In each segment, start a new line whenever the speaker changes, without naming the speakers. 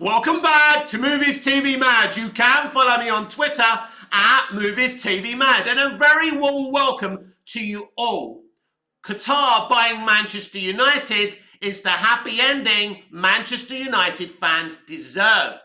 Welcome back to Movies TV Mad. You can follow me on Twitter at Movies TV Mad. And a very warm welcome to you all. Qatar buying Manchester United is the happy ending Manchester United fans deserve.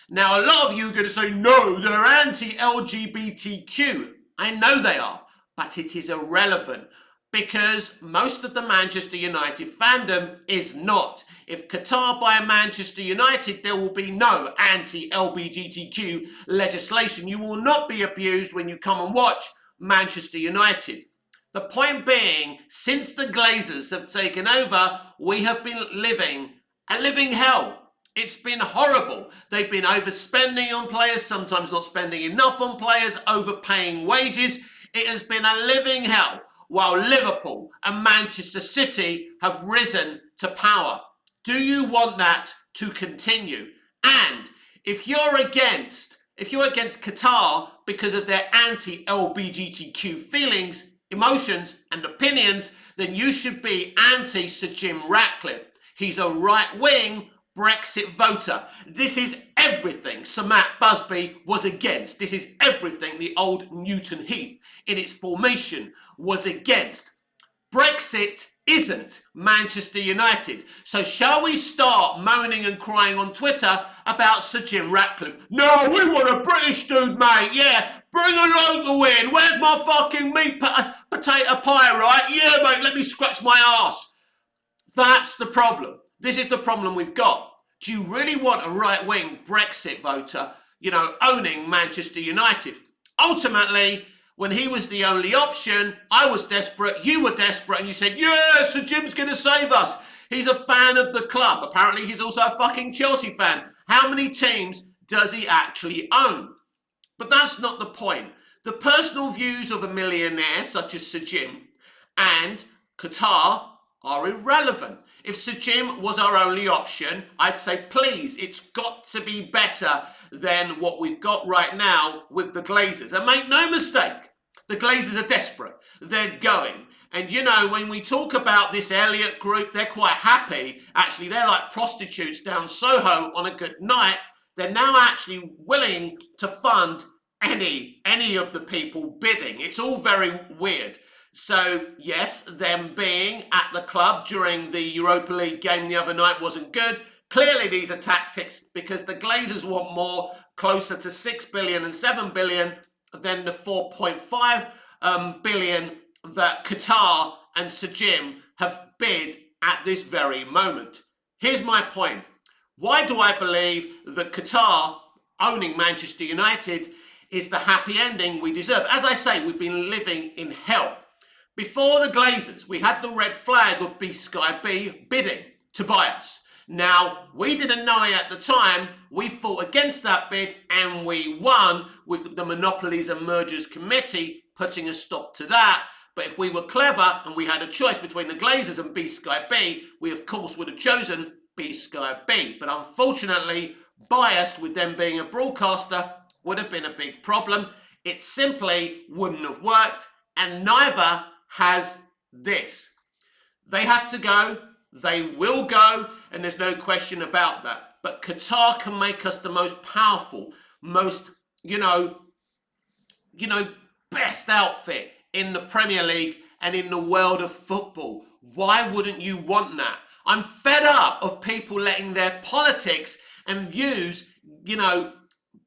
Now, a lot of you are going to say, no, they're anti-LGBTQ. I know they are, but it is irrelevant because most of the Manchester United fandom is not. If Qatar buy Manchester United, there will be no anti-LGBTQ legislation. You will not be abused when you come and watch Manchester United. The point being, since the Glazers have taken over, we have been living a living hell. It's been horrible. They've been overspending on players, sometimes not spending enough on players, overpaying wages. It has been a living hell, while Liverpool and Manchester City have risen to power. Do you want that to continue? And if you're against Qatar because of their anti-LGBTQ feelings, emotions and opinions, then you should be anti-Sir Jim Ratcliffe. He's a right-wing Brexit voter. This is everything Sir Matt Busby was against. This is everything the old Newton Heath in its formation was against. Brexit isn't Manchester United. So shall we start moaning and crying on Twitter about Sir Jim Ratcliffe? No, we want a British dude, mate. Yeah, bring a local in. Where's my fucking meat potato pie, right? Yeah, mate, let me scratch my arse. That's the problem. This is the problem we've got. Do you really want a right-wing Brexit voter, owning Manchester United? Ultimately, when he was the only option, I was desperate, you were desperate, and you said, yeah, Sir Jim's going to save us. He's a fan of the club. Apparently, he's also a fucking Chelsea fan. How many teams does he actually own? But that's not the point. The personal views of a millionaire such as Sir Jim and Qatar are irrelevant. If Sir Jim was our only option, I'd say, please, it's got to be better than what we've got right now with the Glazers. And make no mistake, the Glazers are desperate. They're going. And when we talk about this Elliott group, they're quite happy. Actually, they're like prostitutes down Soho on a good night. They're now actually willing to fund any of the people bidding. It's all very weird. So, yes, them being at the club during the Europa League game the other night wasn't good. Clearly, these are tactics because the Glazers want more, closer to 6 billion and 7 billion than the 4.5 billion that Qatar and Sir Jim have bid at this very moment. Here's my point. Why do I believe that Qatar owning Manchester United is the happy ending we deserve? As I say, we've been living in hell. Before the Glazers, we had the red flag of B-Sky-B bidding to buy us. Now, we didn't know it at the time. We fought against that bid and we won with the Monopolies and Mergers Committee putting a stop to that. But if we were clever and we had a choice between the Glazers and B-Sky-B, we of course would have chosen B-Sky-B. But unfortunately, biased with them being a broadcaster would have been a big problem. It simply wouldn't have worked, and neither has this. They have to go, they will go, and there's no question about that. But Qatar can make us the most powerful, most, best outfit in the Premier League and in the world of football. Why wouldn't you want that? I'm fed up of people letting their politics and views,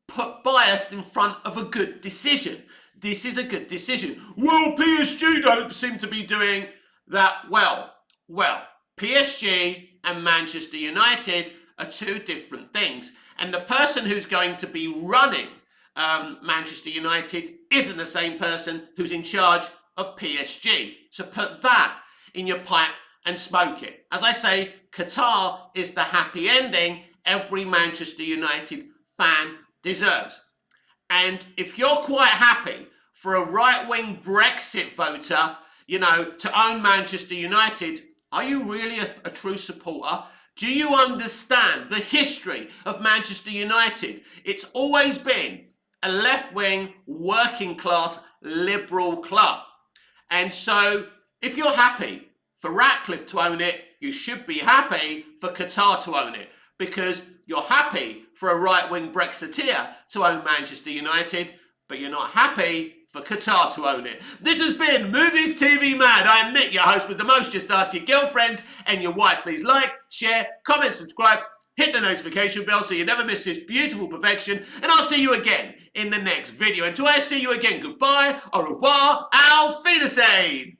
put bias in front of a good decision. This is a good decision. Well, PSG don't seem to be doing that well. Well, PSG and Manchester United are two different things. And the person who's going to be running Manchester United isn't the same person who's in charge of PSG. So put that in your pipe and smoke it. As I say, Qatar is the happy ending every Manchester United fan deserves. And if you're quite happy for a right-wing Brexit voter, to own Manchester United, are you really a true supporter? Do you understand the history of Manchester United? It's always been a left-wing, working-class, liberal club. And so, if you're happy for Ratcliffe to own it, you should be happy for Qatar to own it. because you're happy for a right-wing Brexiteer to own Manchester United, but you're not happy for Qatar to own it. This has been Movies TV Mad. I am Nick, your host with the most. Just ask your girlfriends and your wife. Please like, share, comment, subscribe, hit the notification bell so you never miss this beautiful perfection, and I'll see you again in the next video. Until I see you again, goodbye, au revoir, auf Wiedersehen.